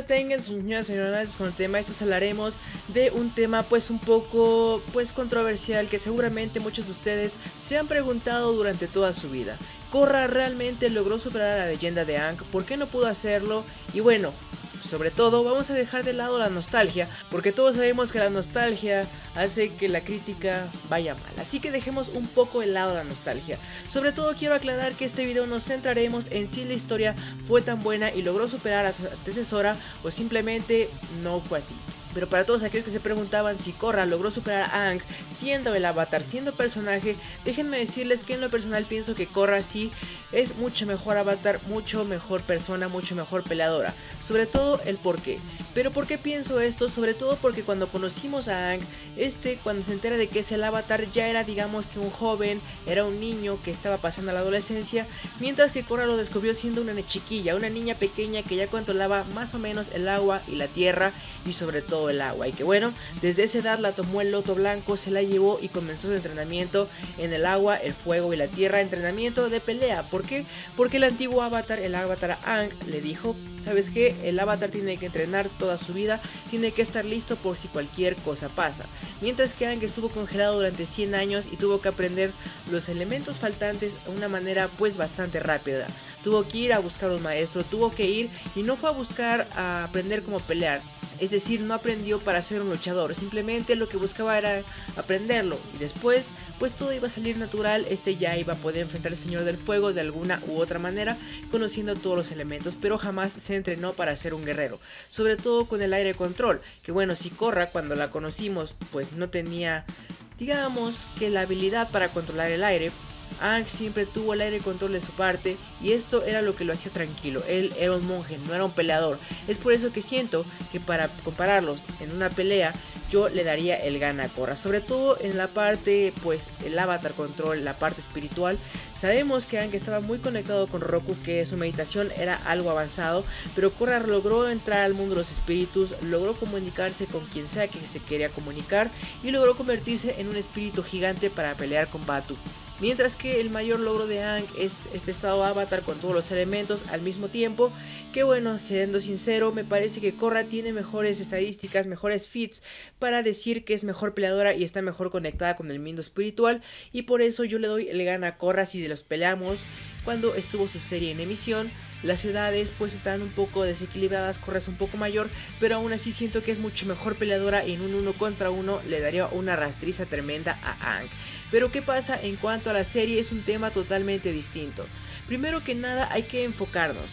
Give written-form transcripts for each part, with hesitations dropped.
tengan, señoras y señores, con el tema. Estos hablaremos de un tema pues un poco controversial que seguramente muchos de ustedes se han preguntado durante toda su vida. ¿Korra realmente logró superar a la leyenda de Aang? ¿Por qué no pudo hacerlo? Y bueno, sobre todo vamos a dejar de lado la nostalgia, porque todos sabemos que la nostalgia hace que la crítica vaya mal, así que dejemos un poco de lado la nostalgia. Sobre todo quiero aclarar que este video nos centraremos en si la historia fue tan buena y logró superar a su antecesora o simplemente no fue así. Pero para todos aquellos que se preguntaban si Korra logró superar a Aang siendo el avatar, siendo personaje, déjenme decirles que en lo personal pienso que Korra sí es mucho mejor avatar, mucho mejor persona, mucho mejor peleadora. Sobre todo el por qué. Pero ¿por qué pienso esto? Sobre todo porque cuando conocimos a Aang, cuando se entera de que es el avatar, ya era digamos que un joven, era un niño que estaba pasando a la adolescencia, mientras que Korra lo descubrió siendo una chiquilla, una niña pequeña que ya controlaba más o menos el agua y la tierra y sobre todo el agua, y que bueno, desde esa edad la tomó el loto blanco, se la llevó y comenzó su entrenamiento en el agua, el fuego y la tierra, entrenamiento de pelea. ¿Por qué? Porque el antiguo avatar, el avatar Aang, le dijo: ¿sabes qué? El avatar tiene que entrenar toda su vida, tiene que estar listo por si cualquier cosa pasa. Mientras que Aang estuvo congelado durante 100 años y tuvo que aprender los elementos faltantes de una manera pues bastante rápida. Tuvo que ir a buscar un maestro, tuvo que ir y no fue a buscar a aprender cómo pelear. Es decir, no aprendió para ser un luchador, simplemente lo que buscaba era aprenderlo. Y después, pues todo iba a salir natural, ya iba a poder enfrentar al Señor del Fuego de alguna u otra manera, conociendo todos los elementos, pero jamás se entrenó para ser un guerrero. Sobre todo con el aire control, que bueno, si Korra cuando la conocimos, pues no tenía, digamos que la habilidad para controlar el aire. Aang siempre tuvo el aire control de su parte y esto era lo que lo hacía tranquilo. Él era un monje, no era un peleador. Es por eso que siento que para compararlos en una pelea yo le daría el gana a Korra, sobre todo en la parte pues el avatar control, la parte espiritual. Sabemos que Aang estaba muy conectado con Roku, que su meditación era algo avanzado, pero Korra logró entrar al mundo de los espíritus, logró comunicarse con quien sea que se quería comunicar y logró convertirse en un espíritu gigante para pelear con Batu. Mientras que el mayor logro de Aang es este estado avatar con todos los elementos al mismo tiempo. Que bueno, siendo sincero, me parece que Korra tiene mejores estadísticas, mejores feats para decir que es mejor peleadora y está mejor conectada con el mundo espiritual. Y por eso yo le doy el gana a Korra si los peleamos. Cuando estuvo su serie en emisión, las edades pues están un poco desequilibradas, Korra es un poco mayor, pero aún así siento que es mucho mejor peleadora y en un 1 contra 1 le daría una rastriza tremenda a Aang. Pero ¿qué pasa en cuanto a la serie? Es un tema totalmente distinto. Primero que nada hay que enfocarnos.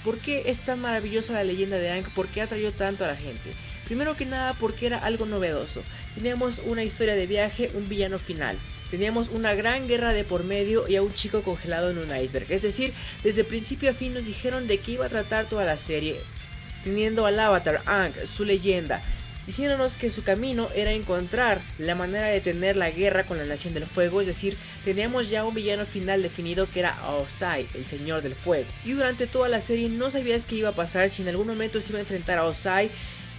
¿Por qué es tan maravillosa la leyenda de Aang? ¿Por qué atrayó tanto a la gente? Primero que nada porque era algo novedoso. Teníamos una historia de viaje, un villano final. Teníamos una gran guerra de por medio y a un chico congelado en un iceberg. Es decir, desde principio a fin nos dijeron de qué iba a tratar toda la serie. Teniendo al avatar Aang, su leyenda, diciéndonos que su camino era encontrar la manera de detener la guerra con la Nación del Fuego. Es decir, teníamos ya un villano final definido que era Ozai, el Señor del Fuego. Y durante toda la serie no sabías qué iba a pasar, si en algún momento se iba a enfrentar a Ozai.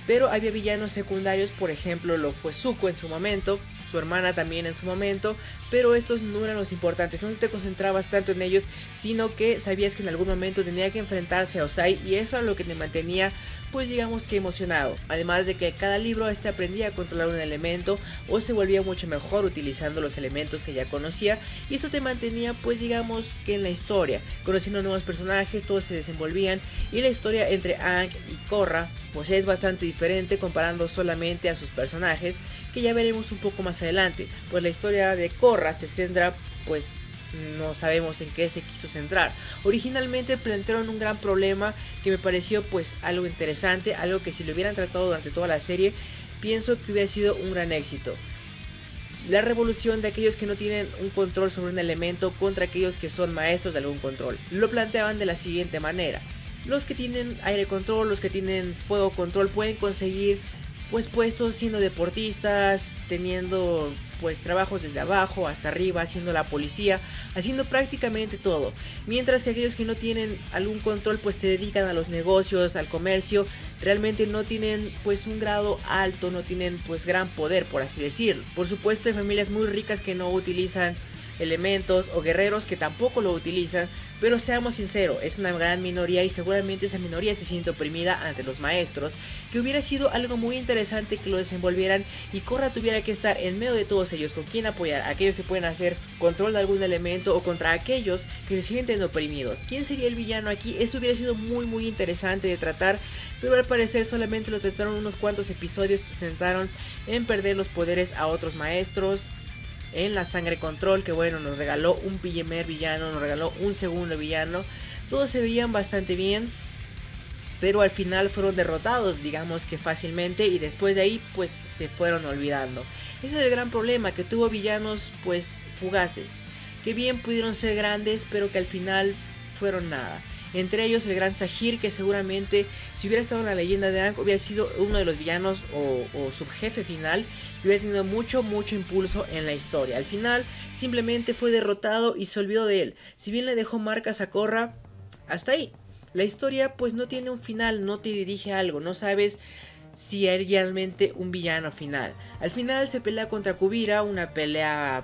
Pero había villanos secundarios, por ejemplo lo fue Zuko en su momento, su hermana también en su momento, pero estos no eran los importantes, no te concentrabas tanto en ellos, sino que sabías que en algún momento tenía que enfrentarse a Ozai y eso era lo que te mantenía pues digamos que emocionado. Además de que cada libro aprendía a controlar un elemento o se volvía mucho mejor utilizando los elementos que ya conocía, y esto te mantenía pues digamos que en la historia, conociendo nuevos personajes, todos se desenvolvían y la historia entre Aang y Korra pues es bastante diferente comparando solamente a sus personajes, que ya veremos un poco más adelante. Pues la historia de Korra se centra pues no sabemos en qué se quiso centrar. Originalmente plantearon un gran problema que me pareció pues algo interesante, algo que si lo hubieran tratado durante toda la serie pienso que hubiera sido un gran éxito. La revolución de aquellos que no tienen un control sobre un elemento contra aquellos que son maestros de algún control. Lo planteaban de la siguiente manera: los que tienen aire control, los que tienen fuego control pueden conseguir pues puestos siendo deportistas, teniendo pues trabajos desde abajo hasta arriba, haciendo la policía, haciendo prácticamente todo. Mientras que aquellos que no tienen algún control pues se dedican a los negocios, al comercio, realmente no tienen pues un grado alto, no tienen pues gran poder, por así decirlo. Por supuesto hay familias muy ricas que no utilizan elementos o guerreros que tampoco lo utilizan, pero seamos sinceros, es una gran minoría y seguramente esa minoría se siente oprimida ante los maestros, que hubiera sido algo muy interesante que lo desenvolvieran y Korra tuviera que estar en medio de todos ellos, con quien apoyar, aquellos que pueden hacer control de algún elemento o contra aquellos que se sienten oprimidos. ¿Quién sería el villano aquí? Eso hubiera sido muy interesante de tratar, pero al parecer solamente lo trataron unos cuantos episodios, se centraron en perder los poderes a otros maestros, en la sangre control, que bueno, nos regaló un primer villano, nos regaló un segundo villano, todos se veían bastante bien, pero al final fueron derrotados, digamos que fácilmente, y después de ahí pues se fueron olvidando. Ese es el gran problema, que tuvo villanos pues fugaces, que bien pudieron ser grandes, pero que al final fueron nada. Entre ellos el gran Sahir, que seguramente si hubiera estado en la leyenda de Aang hubiera sido uno de los villanos o subjefe final, que hubiera tenido mucho impulso en la historia. Al final simplemente fue derrotado y se olvidó de él. Si bien le dejó marcas a Korra, hasta ahí. La historia pues no tiene un final, no te dirige a algo, no sabes si hay realmente un villano final. Al final se pelea contra Kuvira, una pelea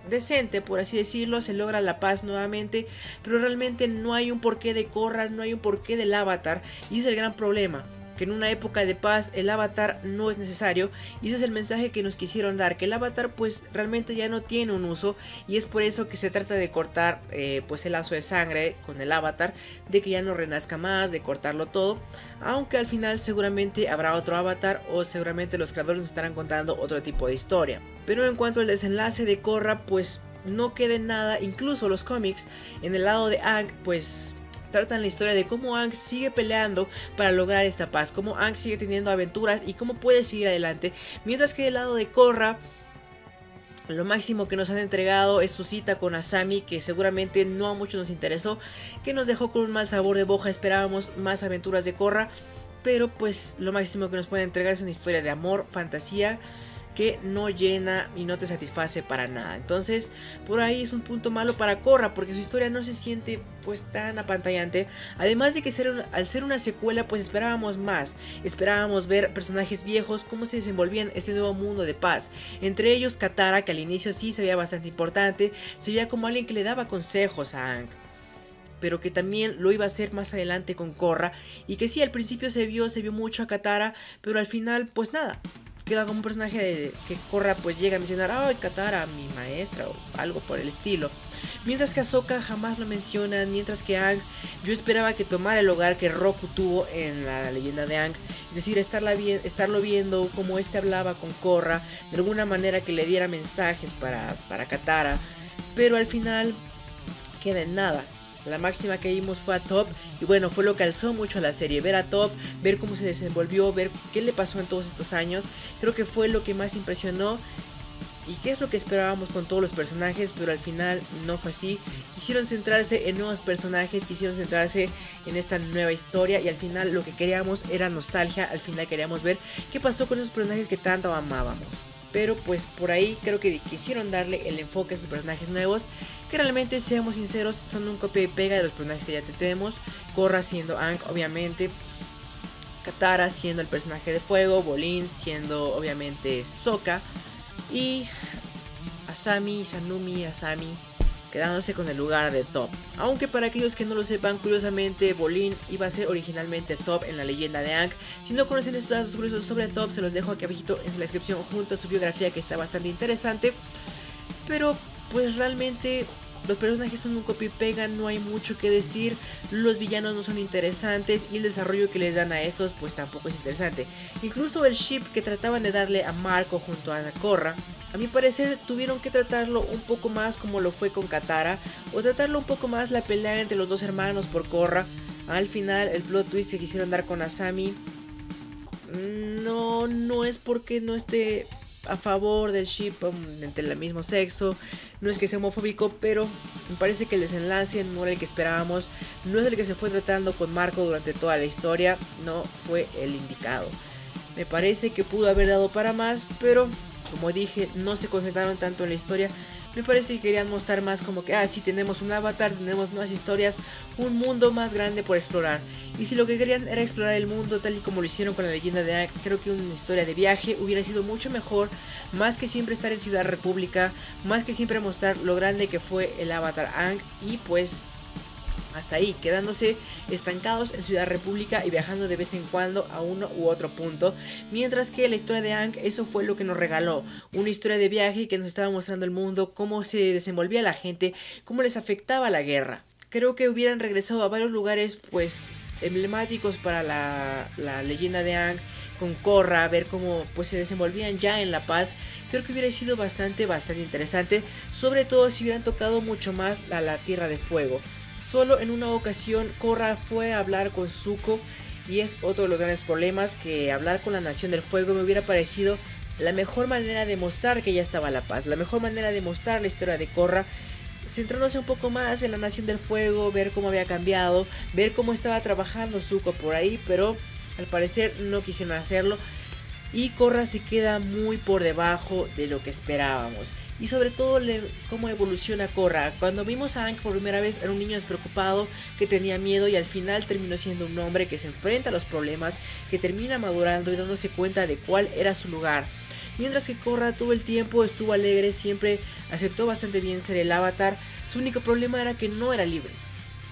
decente, por así decirlo, se logra la paz nuevamente, pero realmente no hay un porqué de Korra, no hay un porqué del avatar, y ese es el gran problema, que en una época de paz el avatar no es necesario, y ese es el mensaje que nos quisieron dar, que el avatar pues realmente ya no tiene un uso, y es por eso que se trata de cortar pues el lazo de sangre con el avatar, de que ya no renazca más, de cortarlo todo, aunque al final seguramente habrá otro avatar o seguramente los creadores nos estarán contando otro tipo de historia. Pero en cuanto al desenlace de Korra, pues no queda en nada. Incluso los cómics en el lado de Aang pues tratan la historia de cómo Aang sigue peleando para lograr esta paz, cómo Aang sigue teniendo aventuras y cómo puede seguir adelante, mientras que del lado de Korra lo máximo que nos han entregado es su cita con Asami, que seguramente no a muchos nos interesó, que nos dejó con un mal sabor de boca. Esperábamos más aventuras de Korra, pero pues lo máximo que nos pueden entregar es una historia de amor, fantasía, que no llena y no te satisface para nada. Entonces por ahí es un punto malo para Korra, porque su historia no se siente pues tan apantallante. Además de que al ser una secuela pues esperábamos más, esperábamos ver personajes viejos cómo se desenvolvían este nuevo mundo de paz. Entre ellos Katara, que al inicio sí se veía bastante importante, se veía como alguien que le daba consejos a Aang, pero que también lo iba a hacer más adelante con Korra, y que sí, al principio se vio mucho a Katara, pero al final pues nada, queda como un personaje de que Korra pues llega a mencionar, ay, Katara, mi maestra, o algo por el estilo. Mientras que Ahsoka jamás lo mencionan, mientras que Aang, yo esperaba que tomara el lugar que Roku tuvo en la leyenda de Aang, es decir, estarlo viendo como este hablaba con Korra, de alguna manera que le diera mensajes para Katara, pero al final queda en nada. La máxima que vimos fue a Toph, y bueno, fue lo que alzó mucho a la serie, ver a Toph, ver cómo se desenvolvió, ver qué le pasó en todos estos años, creo que fue lo que más impresionó, y qué es lo que esperábamos con todos los personajes, pero al final no fue así. Quisieron centrarse en nuevos personajes, quisieron centrarse en esta nueva historia, y al final lo que queríamos era nostalgia, al final queríamos ver qué pasó con esos personajes que tanto amábamos. Pero pues por ahí creo que quisieron darle el enfoque a esos personajes nuevos, que realmente, seamos sinceros, son un copia y pega de los personajes que ya tenemos. Korra siendo Aang, obviamente, Katara siendo el personaje de fuego, Bolin siendo obviamente Sokka, y Asami quedándose con el lugar de Toph. Aunque para aquellos que no lo sepan, curiosamente Bolin iba a ser originalmente Toph en la leyenda de Aang. Si no conocen estos datos curiosos sobre Toph, se los dejo aquí abajito en la descripción junto a su biografía, que está bastante interesante. Pero pues realmente los personajes son un copia y pega, no hay mucho que decir, los villanos no son interesantes y el desarrollo que les dan a estos pues tampoco es interesante. Incluso el ship que trataban de darle a Marco junto a Korra, a mi parecer tuvieron que tratarlo un poco más como lo fue con Katara, o tratarlo un poco más la pelea entre los dos hermanos por Korra. Al final el plot twist que quisieron dar con Asami no es porque no esté a favor del ship entre el mismo sexo, no es que sea homofóbico, pero me parece que el desenlace no era el que esperábamos, no es el que se fue tratando con Marco durante toda la historia, no fue el indicado. Me parece que pudo haber dado para más, pero como dije, no se concentraron tanto en la historia. Me parece que querían mostrar más como que, sí, tenemos un avatar, tenemos nuevas historias, un mundo más grande por explorar. Y si lo que querían era explorar el mundo tal y como lo hicieron con la leyenda de Aang, creo que una historia de viaje hubiera sido mucho mejor, más que siempre estar en Ciudad República, más que siempre mostrar lo grande que fue el avatar Aang, y pues hasta ahí, quedándose estancados en Ciudad República y viajando de vez en cuando a uno u otro punto. Mientras que la historia de Aang, eso fue lo que nos regaló, una historia de viaje que nos estaba mostrando el mundo, cómo se desenvolvía la gente, cómo les afectaba la guerra. Creo que hubieran regresado a varios lugares pues emblemáticos para la leyenda de Aang, con Korra, ver cómo pues se desenvolvían ya en La Paz. Creo que hubiera sido bastante interesante, sobre todo si hubieran tocado mucho más la Tierra de Fuego. Solo en una ocasión Korra fue a hablar con Zuko, y es otro de los grandes problemas, que hablar con la Nación del Fuego me hubiera parecido la mejor manera de mostrar que ya estaba la paz, la mejor manera de mostrar la historia de Korra, centrándose un poco más en la Nación del Fuego, ver cómo había cambiado, ver cómo estaba trabajando Zuko por ahí, pero al parecer no quisieron hacerlo, y Korra se queda muy por debajo de lo que esperábamos. Y sobre todo cómo evoluciona Korra. Cuando vimos a Aang por primera vez era un niño despreocupado, que tenía miedo, y al final terminó siendo un hombre que se enfrenta a los problemas, que termina madurando y dándose cuenta de cuál era su lugar. Mientras que Korra todo el tiempo estuvo alegre, siempre aceptó bastante bien ser el avatar. Su único problema era que no era libre.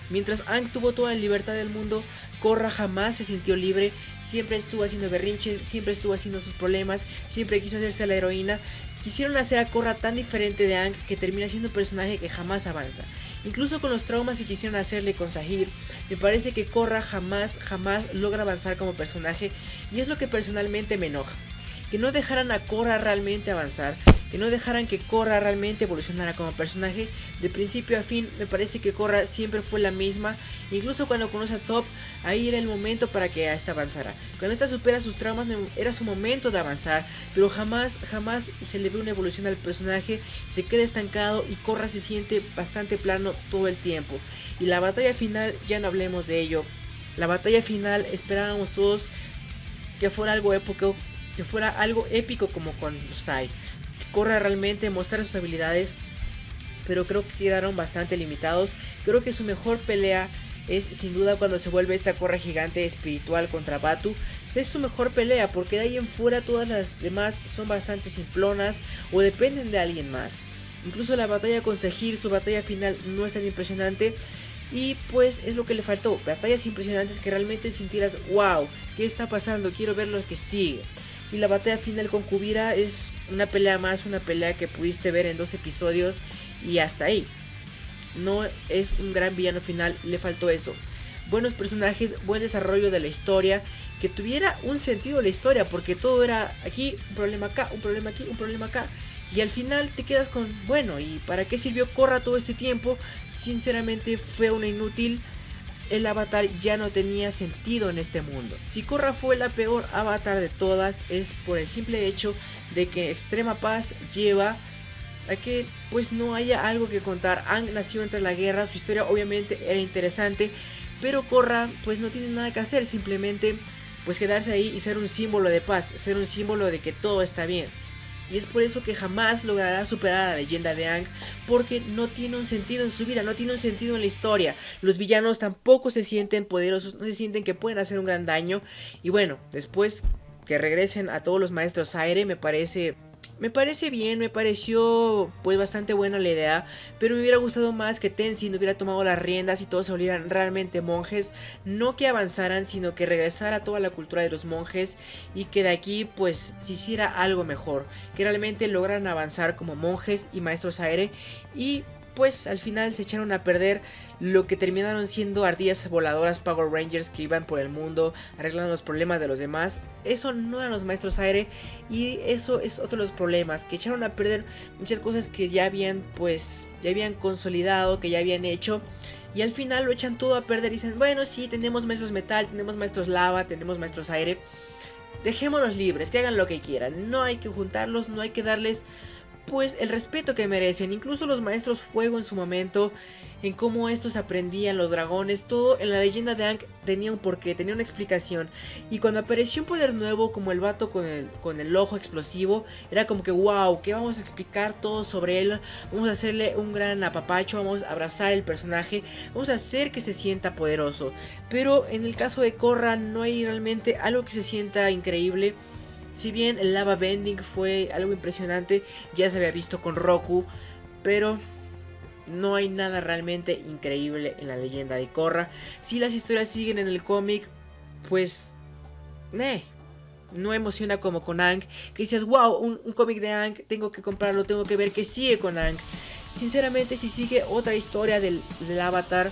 Mientras Aang tuvo toda la libertad del mundo, Korra jamás se sintió libre. Siempre estuvo haciendo berrinches, siempre estuvo haciendo sus problemas, siempre quiso hacerse la heroína. Quisieron hacer a Korra tan diferente de Aang que termina siendo un personaje que jamás avanza. Incluso con los traumas que quisieron hacerle con Sahir, me parece que Korra jamás logra avanzar como personaje, y es lo que personalmente me enoja. Que no dejaran a Korra realmente avanzar, que no dejaran que Korra realmente evolucionara como personaje. De principio a fin me parece que Korra siempre fue la misma. Incluso cuando conoce a Toph, ahí era el momento para que esta avanzara. Cuando esta supera sus traumas era su momento de avanzar, pero jamás se le ve una evolución al personaje. Se queda estancado y Korra se siente bastante plano todo el tiempo. Y la batalla final, ya no hablemos de ello. La batalla final esperábamos todos que fuera algo épico, como con Sai. Korra realmente mostrar sus habilidades, pero creo que quedaron bastante limitados. Creo que su mejor pelea es sin duda cuando se vuelve esta Korra gigante espiritual contra Batu. Es su mejor pelea, porque de ahí en fuera todas las demás son bastante simplonas o dependen de alguien más. Incluso la batalla con Sahir, su batalla final, no es tan impresionante. Y pues es lo que le faltó, batallas impresionantes que realmente sintieras, wow, ¿qué está pasando? Quiero ver lo que sigue. Y la batalla final con Kuvira es una pelea más, una pelea que pudiste ver en 2 episodios y hasta ahí. No es un gran villano final, le faltó eso. Buenos personajes, buen desarrollo de la historia, que tuviera un sentido la historia, porque todo era aquí, un problema acá, un problema aquí, un problema acá. Y al final te quedas con, bueno, ¿y para qué sirvió Korra todo este tiempo? Sinceramente fue una inútil. El avatar ya no tenía sentido en este mundo. Si Korra fue la peor avatar de todas, es por el simple hecho de que Extrema Paz lleva a que pues no haya algo que contar. Aang nació entre la guerra, su historia obviamente era interesante, pero Korra pues no tiene nada que hacer, simplemente pues quedarse ahí y ser un símbolo de paz, ser un símbolo de que todo está bien. Y es por eso que jamás logrará superar a la leyenda de Aang, porque no tiene un sentido en su vida, no tiene un sentido en la historia. Los villanos tampoco se sienten poderosos, no se sienten que pueden hacer un gran daño. Y bueno, después que regresen a todos los maestros aire, me parece bien, me pareció pues bastante buena la idea, pero me hubiera gustado más que Tenzin hubiera tomado las riendas y todos se volvieran realmente monjes, no que avanzaran, sino que regresara toda la cultura de los monjes y que de aquí pues se hiciera algo mejor, que realmente lograran avanzar como monjes y maestros aire. Y pues al final se echaron a perder lo que terminaron siendo ardillas voladoras Power Rangers que iban por el mundo arreglando los problemas de los demás. Eso no eran los maestros aire, y eso es otro de los problemas, que echaron a perder muchas cosas que ya habían consolidado, que ya habían hecho, y al final lo echan todo a perder y dicen, bueno, sí, tenemos maestros metal, tenemos maestros lava, tenemos maestros aire, dejémoslos libres, que hagan lo que quieran, no hay que juntarlos, no hay que darles pues el respeto que merecen. Incluso los maestros fuego en su momento, en cómo estos aprendían los dragones, todo en la leyenda de Aang tenía un porqué, tenía una explicación. Y cuando apareció un poder nuevo como el vato con el ojo explosivo, era como que wow, que vamos a explicar todo sobre él, vamos a hacerle un gran apapacho, vamos a abrazar el personaje, vamos a hacer que se sienta poderoso. Pero en el caso de Korra no hay realmente algo que se sienta increíble. Si bien el lava bending fue algo impresionante, ya se había visto con Roku, pero no hay nada realmente increíble en la leyenda de Korra. Si las historias siguen en el cómic, pues no emociona como con Aang, que dices wow, un cómic de Aang, tengo que comprarlo, tengo que ver qué sigue con Aang. Sinceramente, si sigue otra historia del Avatar,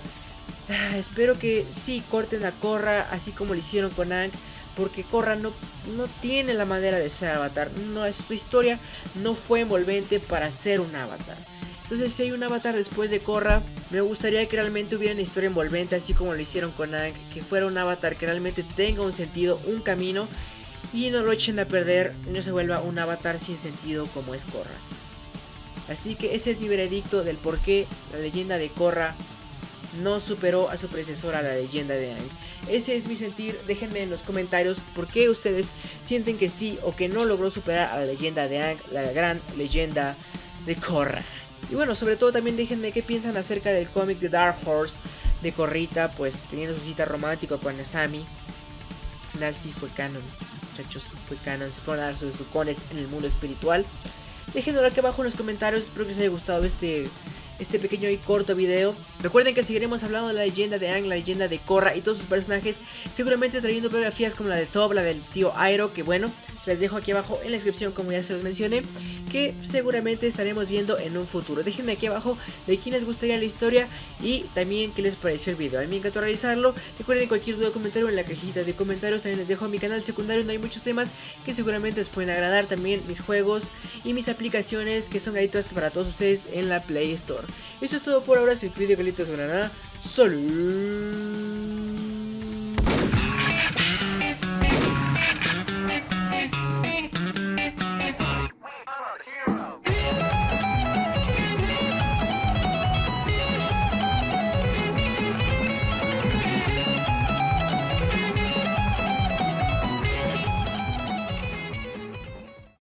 espero que sí corten a Korra así como lo hicieron con Aang, porque Korra no tiene la manera de ser Avatar. No, su historia no fue envolvente para ser un Avatar. Entonces, si hay un Avatar después de Korra, me gustaría que realmente hubiera una historia envolvente, así como lo hicieron con Aang, que fuera un Avatar que realmente tenga un sentido, un camino, y no lo echen a perder, no se vuelva un Avatar sin sentido como es Korra. Así que ese es mi veredicto del por qué la leyenda de Korra no superó a su predecesora, la leyenda de Aang. Ese es mi sentir. Déjenme en los comentarios por qué ustedes sienten que sí o que no logró superar a la leyenda de Aang, la gran leyenda de Korra. Y bueno, sobre todo también déjenme qué piensan acerca del cómic de Dark Horse, de Korrita, pues teniendo su cita romántica con Asami. Al final sí fue canon, muchachos, fue canon. Se fueron a dar sus tucones en el mundo espiritual. Déjenlo aquí abajo en los comentarios. Espero que les haya gustado este pequeño y corto video. Recuerden que seguiremos hablando de la leyenda de Aang, la leyenda de Korra y todos sus personajes, seguramente trayendo biografías como la de Toph, la del tío Iroh, que bueno, les dejo aquí abajo en la descripción, como ya se los mencioné, que seguramente estaremos viendo en un futuro. Déjenme aquí abajo de quién les gustaría la historia y también qué les pareció el video. A mí me encantó realizarlo. Recuerden, cualquier duda o comentario en la cajita de comentarios. También les dejo mi canal secundario donde hay muchos temas que seguramente les pueden agradar. También mis juegos y mis aplicaciones que son gratuitas para todos ustedes en la Play Store. Eso es todo por ahora. Soy Pidio Galito de Granada. ¡Salud!